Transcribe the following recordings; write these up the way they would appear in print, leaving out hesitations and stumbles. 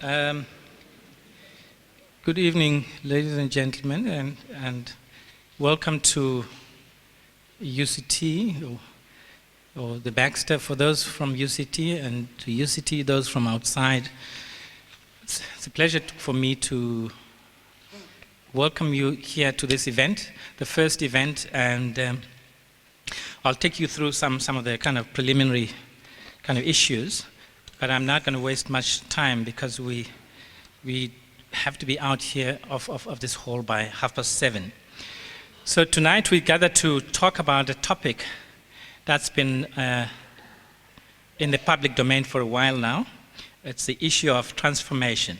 Um, Good evening, ladies and gentlemen, and welcome to UCT, or the Baxter for those from UCT, and to UCT, those from outside. It's a pleasure for me to welcome you here to this event, the first event, and I'll take you through some of the kind of preliminary kind of issues, but I'm not going to waste much time because we have to be out here of this hall by 7:30. So tonight we gather to talk about a topic that's been in the public domain for a while now. It's the issue of transformation.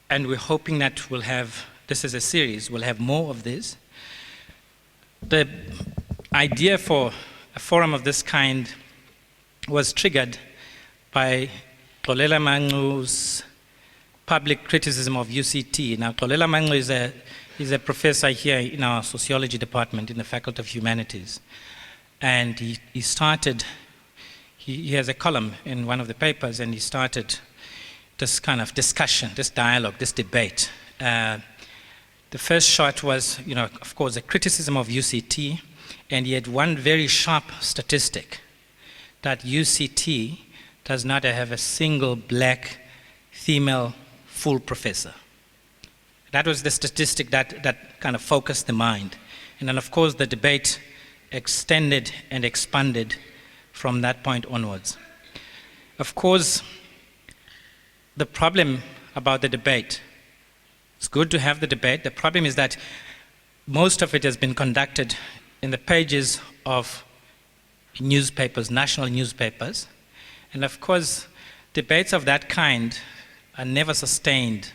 And we're hoping that we'll have, this is a series, we'll have more of this. The idea for a forum of this kind was triggered by Xolela Mancu's public criticism of UCT. Now, Xolela Mancu is a professor here in our sociology department in the Faculty of Humanities. And he has a column in one of the papers, and he started this kind of discussion, this dialogue, this debate. The first shot was, of course, a criticism of UCT, and he had one very sharp statistic, that UCT does not have a single black female full professor. That was the statistic that kind of focused the mind. And then, of course, the debate extended and expanded from that point onwards. Of course, the problem about the debate, it's good to have the debate. The problem is that most of it has been conducted in the pages of newspapers, national newspapers. And of course, debates of that kind are never sustained.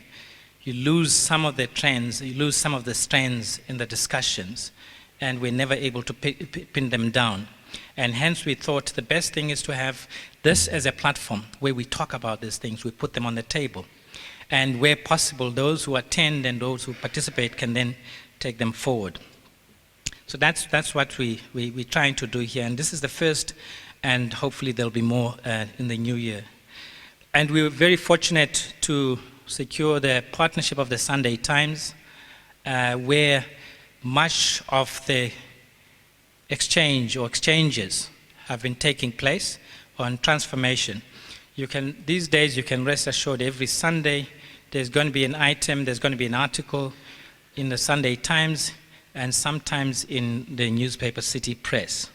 You lose some of the trends, you lose some of the strands in the discussions, and we're never able to pin them down. And hence we thought the best thing is to have this as a platform where we talk about these things, we put them on the table. And where possible, those who attend and those who participate can then take them forward. So that's what we're trying to do here. And this is the first, and hopefully there'll be more in the new year. And we were very fortunate to secure the partnership of the Sunday Times, where much of the exchanges have been taking place on transformation. These days you can rest assured every Sunday there's going to be an item, there's going to be an article in the Sunday Times and sometimes in the newspaper City Press.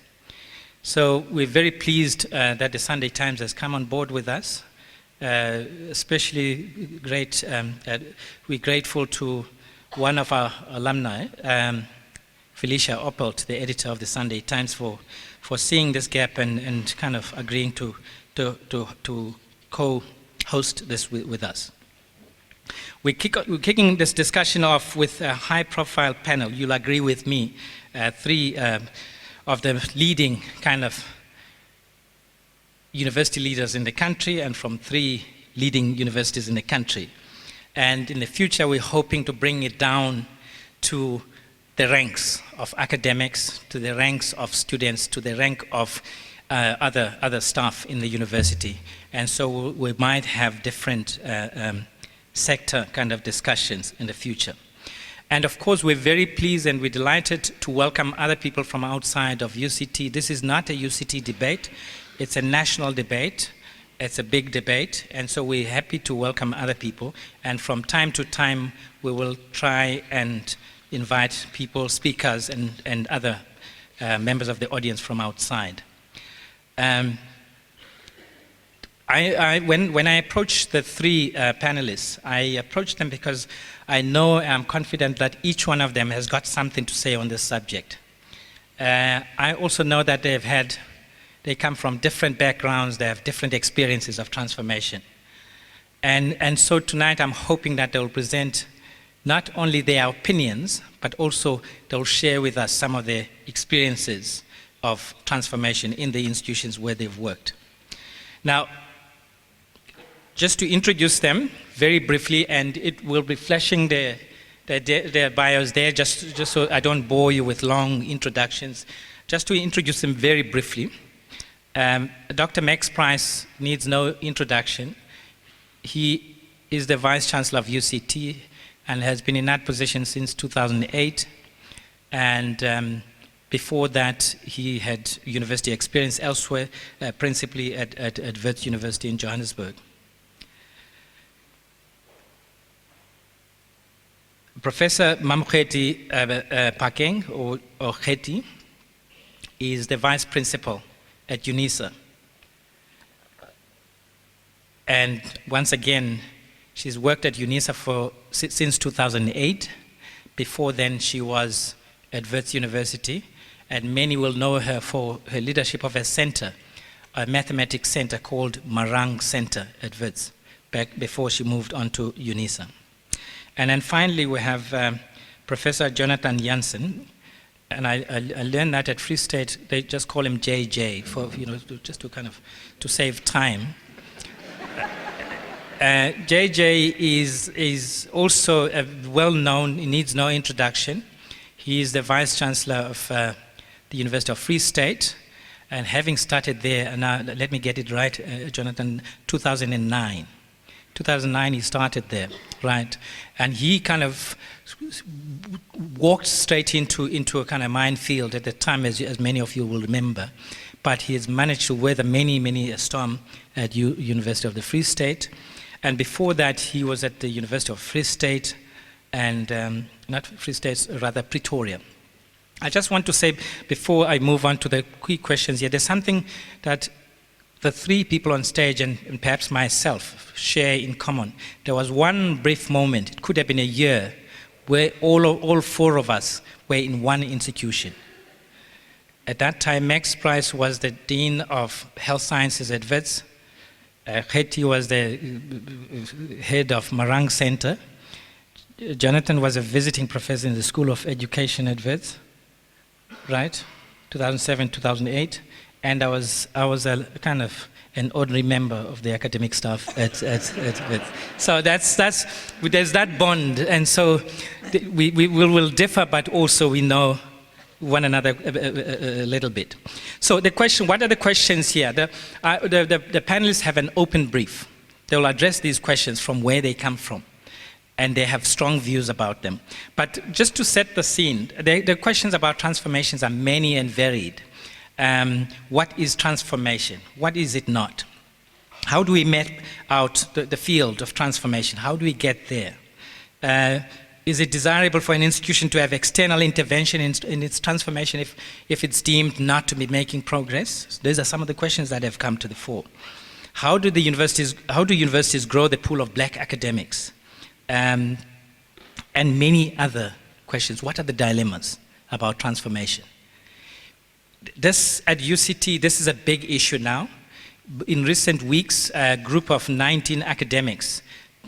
So we're very pleased that the Sunday Times has come on board with us. Especially we're grateful to one of our alumni, Felicia Oppelt, the editor of the Sunday Times, for seeing this gap and kind of agreeing to co-host this with us. We're kicking this discussion off with a high-profile panel. You'll agree with me, three of the leading kind of university leaders in the country and from three leading universities in the country. And in the future, we're hoping to bring it down to the ranks of academics, to the ranks of students, to the rank of other staff in the university. And so we might have different sector kind of discussions in the future. And of course, we're very pleased and we're delighted to welcome other people from outside of UCT. This is not a UCT debate. It's a national debate, it's a big debate, and so we're happy to welcome other people. And from time to time, we will try and invite people, speakers, and other members of the audience from outside. When I approached the three panelists, I approached them because I'm confident that each one of them has got something to say on this subject. I also know that they come from different backgrounds, they have different experiences of transformation. And so tonight I'm hoping that they'll present not only their opinions, but also they'll share with us some of their experiences of transformation in the institutions where they've worked. Now, just to introduce them very briefly, and it will be flashing their bios there, just so I don't bore you with long introductions. Just to introduce them very briefly. Dr. Max Price needs no introduction. He is the Vice-Chancellor of UCT and has been in that position since 2008. And before that, he had university experience elsewhere, principally at Wits University in Johannesburg. Professor Mamokgethi Phakeng, or Khethi, is the Vice Principal at UNISA. And once again, she's worked at UNISA since 2008. Before then, she was at Wits University, and many will know her for her leadership of a center, a mathematics center called Marang Center at Wits, back before she moved on to UNISA. And then finally, we have Professor Jonathan Jansen, and I learned that at Free State, they just call him JJ, for, just to kind of, to save time. JJ is also well-known, he needs no introduction. He is the Vice-Chancellor of the University of Free State, and having started there, and now let me get it right, Jonathan, 2009. 2009 he started there, right? And he kind of walked straight into a kind of minefield at the time, as many of you will remember. But he has managed to weather many a storm at University of the Free State. And before that, he was at the University of Free State, and not Free State, rather Pretoria. I just want to say, before I move on to the quick questions here, there's something that the three people on stage and perhaps myself share in common. There was one brief moment, it could have been a year, where all four of us were in one institution. At that time, Max Price was the Dean of Health Sciences at Wits. Khethi was the head of Marang Center. Jonathan was a visiting professor in the School of Education at Wits, right? 2007, 2008. And I was a kind of an ordinary member of the academic staff at Wits. So there's that bond, and so we will differ, but also we know one another a little bit. So the question, what are the questions here? The panelists have an open brief. They will address these questions from where they come from, and they have strong views about them. But just to set the scene, the questions about transformations are many and varied. What is transformation? What is it not? How do we map out the field of transformation? How do we get there? Is it desirable for an institution to have external intervention in its transformation if it's deemed not to be making progress? Those are some of the questions that have come to the fore. How do universities grow the pool of black academics? And many other questions. What are the dilemmas about transformation? This, at UCT, this is a big issue now. In recent weeks, a group of 19 academics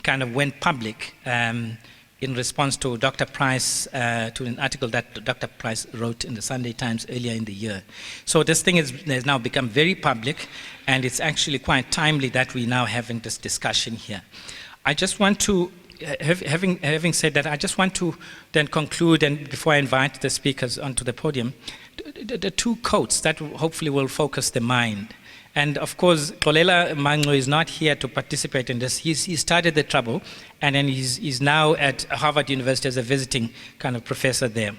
kind of went public in response to Dr. Price, to an article that Dr. Price wrote in the Sunday Times earlier in the year. So this thing has now become very public, and it's actually quite timely that we're now having this discussion here. I just want to, having said that, I just want to then conclude, and before I invite the speakers onto the podium, the two quotes that hopefully will focus the mind. And of course, Xolela Manglo is not here to participate in this. He started the trouble, and then he's now at Harvard University as a visiting kind of professor there.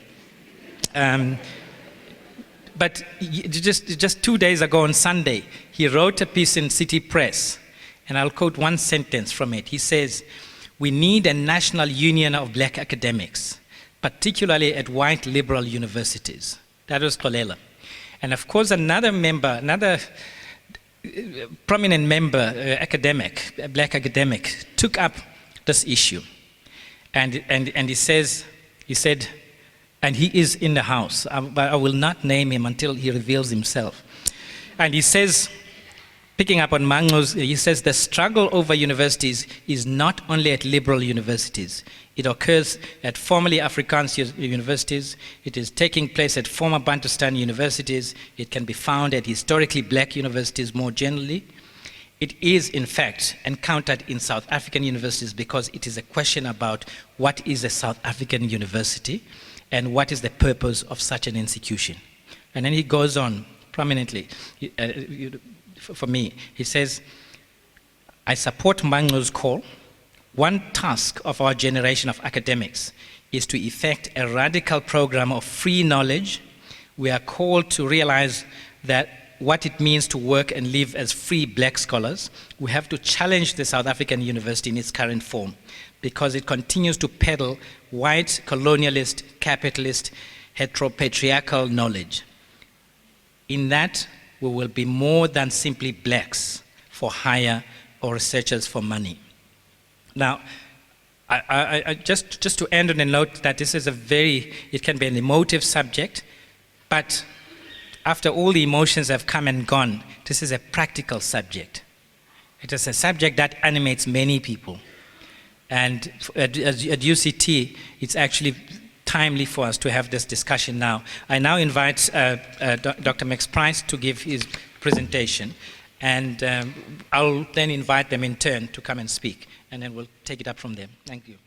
But just 2 days ago on Sunday, he wrote a piece in City Press, and I'll quote one sentence from it. He says, "We need a national union of black academics, particularly at white liberal universities." That was Xolela. And of course, another prominent member, academic, a black academic, took up this issue. And he said, and he is in the house, but I will not name him until he reveals himself. And he says, picking up on Manglo's, he says, the struggle over universities is not only at liberal universities. It occurs at formerly Afrikaans universities. It is taking place at former Bantustan universities. It can be found at historically black universities more generally. It is, in fact, encountered in South African universities because it is a question about what is a South African university and what is the purpose of such an institution. And then he goes on prominently, for me, he says, I support Mbango's call. One task of our generation of academics is to effect a radical program of free knowledge. We are called to realize that what it means to work and live as free black scholars. We have to challenge the South African university in its current form because it continues to peddle white, colonialist, capitalist, heteropatriarchal knowledge. In that, we will be more than simply blacks for hire or researchers for money. Now, just to end on a note that this is it can be an emotive subject, but after all the emotions have come and gone, this is a practical subject. It is a subject that animates many people. And at UCT, it's actually timely for us to have this discussion now. I now invite Dr. Max Price to give his presentation, and I'll then invite them in turn to come and speak, and then we'll take it up from there. Thank you.